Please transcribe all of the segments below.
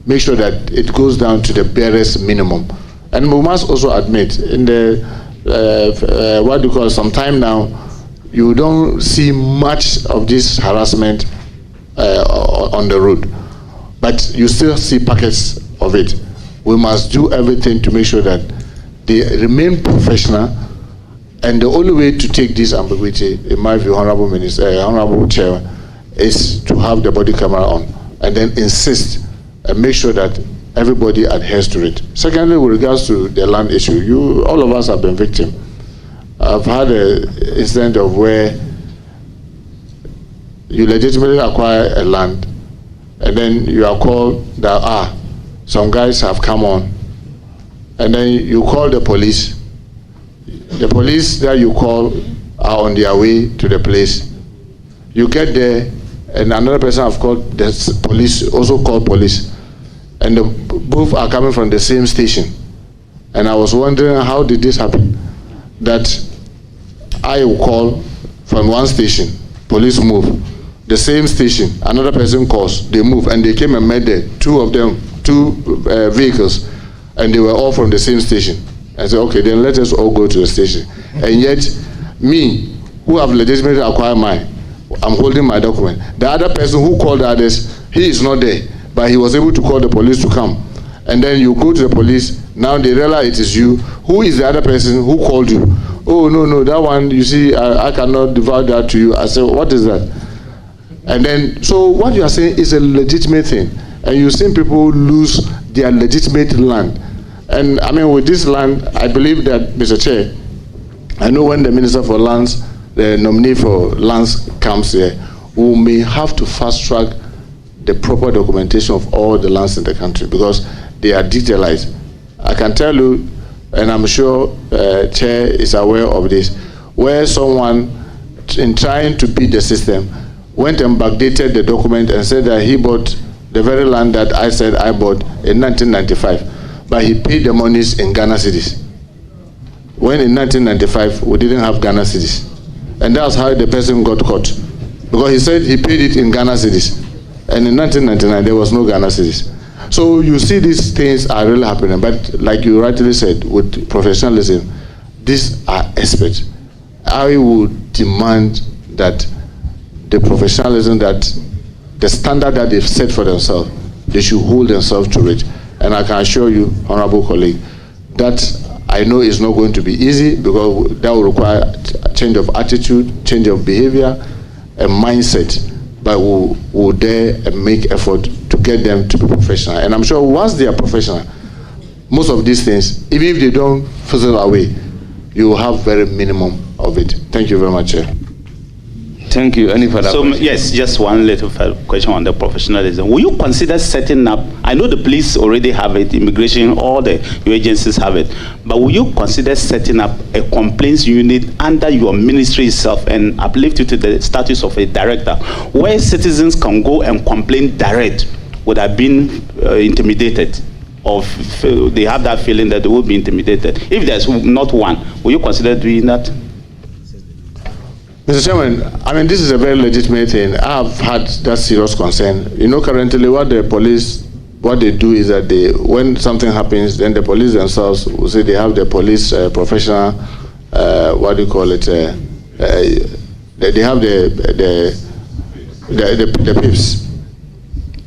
make sure that it goes down to the barest minimum. And we must also admit, in the what do you call it, some time now, you don't see much of this harassment on the road, but you still see packets of it. We must do everything to make sure that they remain professional, and the only way to take this ambiguity, in my view, Honorable Chair, is to have the body camera on, and then insist and make sure that everybody adheres to it. Secondly, with regards to the land issue, all of us have been victims. I've had an incident of where you legitimately acquire a land, and then you are called that, some guys have come on, and then you call the police. The police that you call are on their way to the place. You get there, and another person have called the police, also called police, and both are coming from the same station. And I was wondering, how did this happen? That I will call from one station, police move. The same station, another person calls, they move, and they came and met there, two vehicles, and they were all from the same station. I said, okay, then let us all go to the station. And yet, me, who have legitimately acquired mine, I'm holding my document. The other person who called the others, he is not there, but he was able to call the police to come. And then you go to the police, now they realize it is you. Who is the other person who called you? Oh, no, that one, you see, I cannot divulge that to you. I said, what is that? And then, so what you are saying is a legitimate thing. And you've seen people lose their legitimate land. And I mean, with this land, I believe that, Mr. Chair, I know when the Minister for Lands, the nominee for lands comes here, we may have to fast track the proper documentation of all the lands in the country, because they are detailized. I can tell you, and I'm sure Chair is aware of this, where someone, in trying to beat the system, went and backdated the document and said that he bought the very land that I said I bought in 1995, but he paid the monies in Ghana cedis. When in 1995, we didn't have Ghana cedis. And that's how the person got caught. Because he said he paid it in Ghana cedis. And in 1999, there was no Ghana cedis. So you see these things are really happening. But like you rightly said, with professionalism, these are experts. I would demand that the professionalism, that the standard that they've set for themselves, they should hold themselves to it. And I can assure you, honorable colleague, that I know it's not going to be easy, because that will require a change of attitude, change of behavior, and mindset. But we'll dare and make effort to get them to be professional. And I'm sure once they are professional, most of these things, even if they don't fizzle away, you will have very minimum of it. Thank you very much, Chair. Thank you. Any further questions? Yes, just one little question on the professionalism. Will you consider setting up, I know the police already have it, immigration, all the agencies have it, but will you consider setting up a complaints unit under your ministry itself and uplift you to the status of a director, where citizens can go and complain direct without being intimidated, or they have that feeling that they will be intimidated? If there's not one, will you consider doing that? Mr. Chairman, I mean, this is a very legitimate thing. I've had that serious concern. You know, currently what the police, what they do is that they, when something happens, then the police themselves will say they have the police professional, what do you call it, they have the PIPs,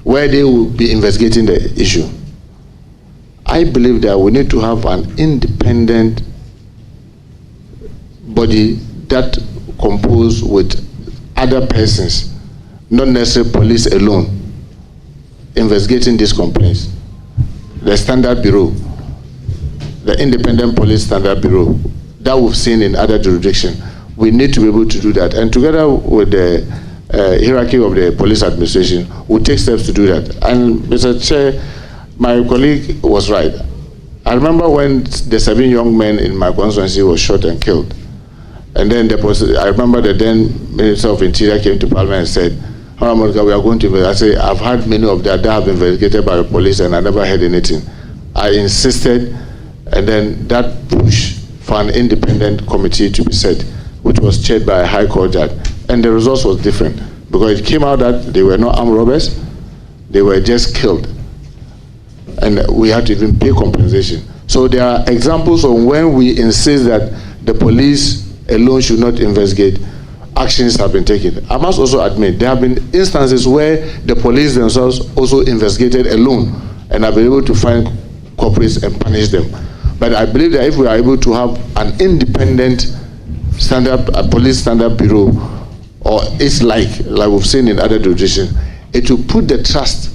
where they will be investigating the issue. I believe that we need to have an independent body that composed with other persons, not necessarily police alone, investigating these complaints. The Standard Bureau, the Independent Police Standard Bureau, that we've seen in other jurisdictions, we need to be able to do that. And together with the hierarchy of the police administration, we'll take steps to do that. And Mr. Chair, my colleague was right. I remember when the 7 young men in my constituency were shot and killed. And then I remember the then Minister of Interior came to Parliament and said, Honorable Mubarak, we are going to investigate. I said, I've had many of that have been investigated by the police and I never heard anything. I insisted, and then that push for an independent committee to be set, which was chaired by a High Court judge. And the results was different, because it came out that they were not armed robbers, they were just killed. and we have to even pay compensation. So there are examples of when we insist that the police alone should not investigate, actions have been taken. I must also admit, there have been instances where the police themselves also investigated alone and have been able to find culprits and punish them. But I believe that if we are able to have an independent police standard bureau, or it's like we've seen in other jurisdictions, it will put the trust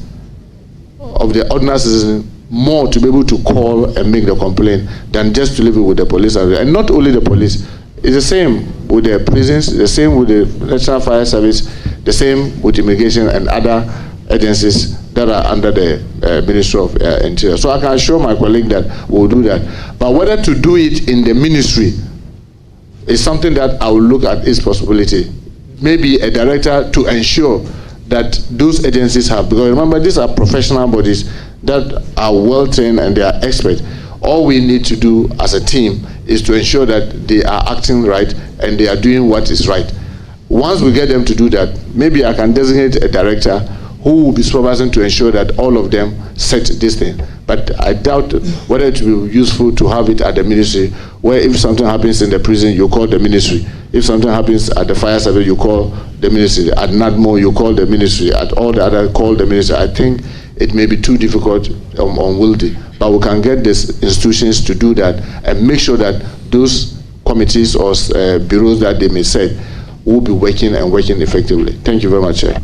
of the ordinary citizen more to be able to call and make the complaint than just to leave it with the police. And not only the police, it's the same with the prisons, the same with the National Fire Service, the same with immigration and other agencies that are under the Ministry of Interior. So I can assure my colleague that we'll do that. But whether to do it in the ministry is something that I will look at its possibility. Maybe a director to ensure that those agencies have, because remember, these are professional bodies that are well trained and they are expert. All we need to do as a team is to ensure that they are acting right and they are doing what is right. Once we get them to do that, maybe I can designate a director who will be supervising to ensure that all of them set this thing. But I doubt whether it will be useful to have it at the ministry, where if something happens in the prison, you call the ministry. If something happens at the fire service, you call the ministry. At NADMO, you call the ministry. At all the other, call the ministry. I think it may be too difficult, unwieldy. But we can get these institutions to do that and make sure that those committees or bureaus that they may set will be working and working effectively. Thank you very much, Chair.